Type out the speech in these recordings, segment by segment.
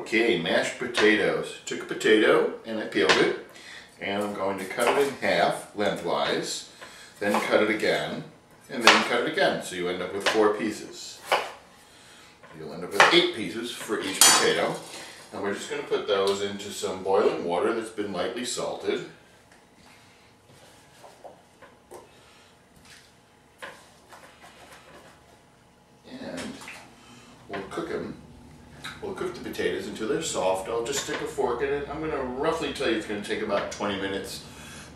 Okay, mashed potatoes. Took a potato and I peeled it, and I'm going to cut it in half lengthwise, then cut it again, and then cut it again. So you end up with 4 pieces. You'll end up with 8 pieces for each potato. And we're just going to put those into some boiling water that's been lightly salted. And we'll cook them. We'll cook the potatoes until they're soft. I'll just stick a fork in it. I'm going to roughly tell you it's going to take about 20 minutes.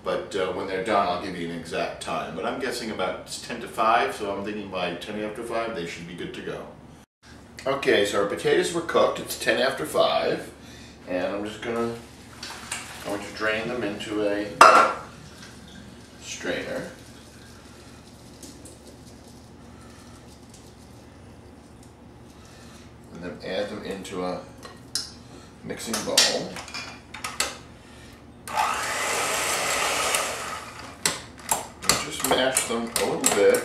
But when they're done, I'll give you an exact time. But I'm guessing about 10 to 5, so I'm thinking by 10 after 5, they should be good to go. Okay, so our potatoes were cooked. It's 10 after 5. And I'm just going to drain them into a strainer. And then add them into a mixing bowl. And just mash them a little bit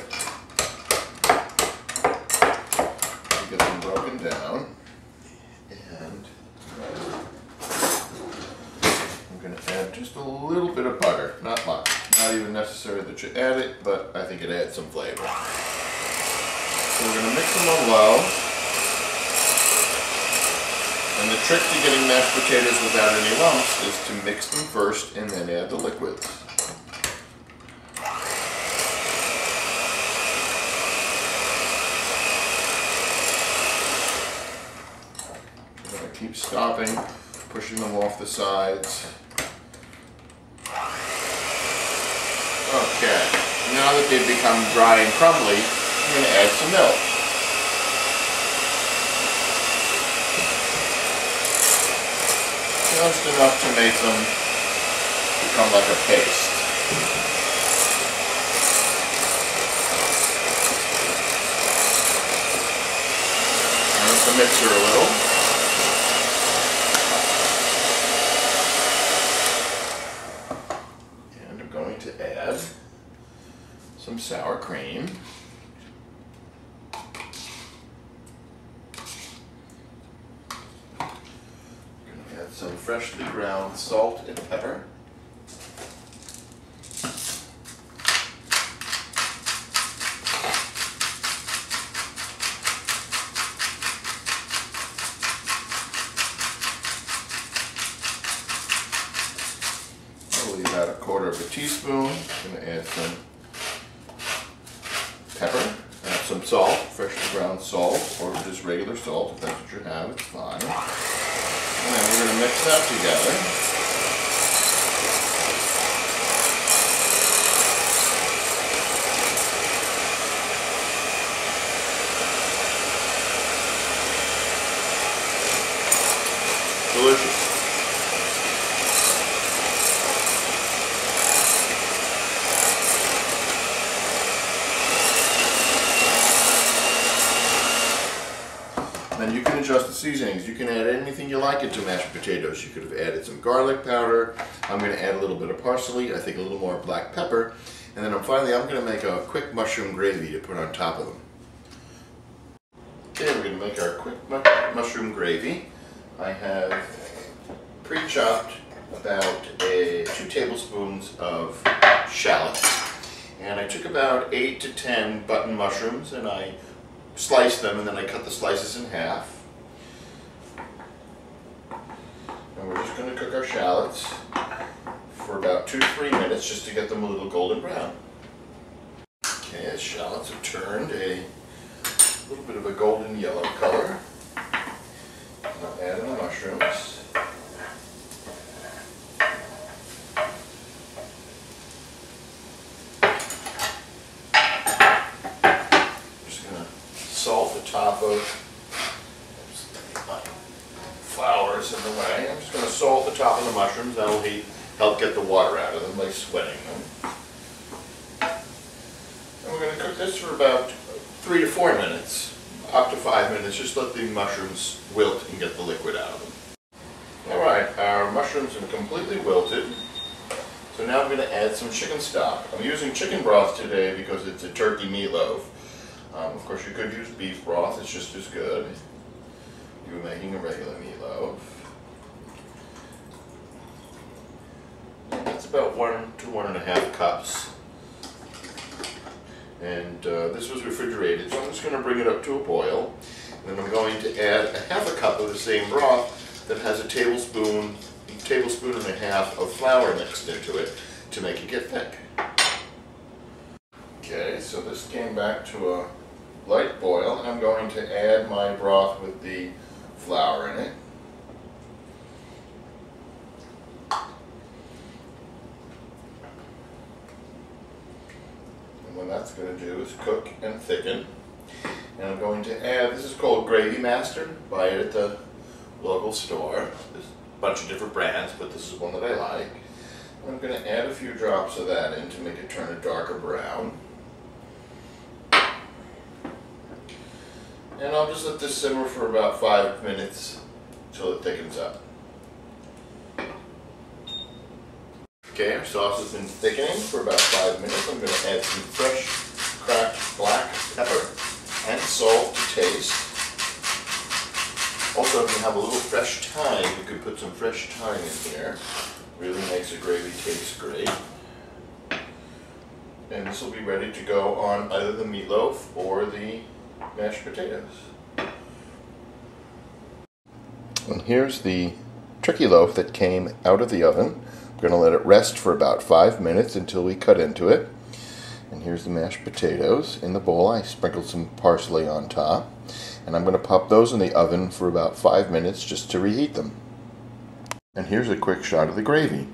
to get them broken down. And I'm going to add just a little bit of butter, not much. Not even necessary that you add it, but I think it adds some flavor. So we're going to mix them on low. And the trick to getting mashed potatoes without any lumps is to mix them first and then add the liquids. I'm going to keep stopping, pushing them off the sides. Okay, now that they've become dry and crumbly, I'm going to add some milk. Just enough to make them become like a paste. Turn the mixer a little. And I'm going to add some sour cream. Some freshly ground salt and pepper. Probably about 1/4 teaspoon. I'm going to add some pepper, add some salt, freshly ground salt, or just regular salt if that's what you have, it's fine. And then we're going to mix that together. Delicious. Then you can adjust the seasonings. You can add anything you like into mashed potatoes. You could have added some garlic powder. I'm going to add a little bit of parsley, I think a little more black pepper. And then finally I'm going to make a quick mushroom gravy to put on top of them. Okay, we're going to make our quick mushroom gravy. I have pre-chopped about 2 tablespoons of shallots. And I took about 8 to 10 button mushrooms and I sliced them, and then I cut the slices in half. And we're just going to cook our shallots for about 2 to 3 minutes just to get them a little golden brown. Okay, as shallots have turned a little bit of a golden yellow color, I'll add in the mushrooms. Salt the top of my flowers in the way. I'm just going to salt the top of the mushrooms. That will help get the water out of them by sweating them. And we're going to cook this for about 3 to 4 minutes, up to 5 minutes. Just let the mushrooms wilt and get the liquid out of them. Alright, our mushrooms are completely wilted. So now I'm going to add some chicken stock. I'm using chicken broth today because it's a turkey meatloaf. Of course you could use beef broth, it's just as good. you were making a regular meatloaf. That's about 1 to 1.5 cups. And this was refrigerated, so I'm just going to bring it up to a boil. And then I'm going to add 1/2 cup of the same broth that has a tablespoon and a half of flour mixed into it to make it get thick. Okay, so this came back to a light boil, and I'm going to add my broth with the flour in it. And what that's going to do is cook and thicken. And I'm going to add, this is called Gravy Master, buy it at the local store. There's a bunch of different brands, but this is one that I like. And I'm going to add a few drops of that in to make it turn a darker brown. And I'll just let this simmer for about 5 minutes until it thickens up. Okay, our sauce has been thickening for about 5 minutes. I'm going to add some fresh cracked black pepper and salt to taste. Also, if you have a little fresh thyme, you could put some fresh thyme in here. Really makes the gravy taste great. And this will be ready to go on either the meatloaf or the mashed potatoes. And here's the turkey loaf that came out of the oven. I'm going to let it rest for about 5 minutes until we cut into it. And here's the mashed potatoes in the bowl. I sprinkled some parsley on top. And I'm going to pop those in the oven for about 5 minutes just to reheat them. And here's a quick shot of the gravy.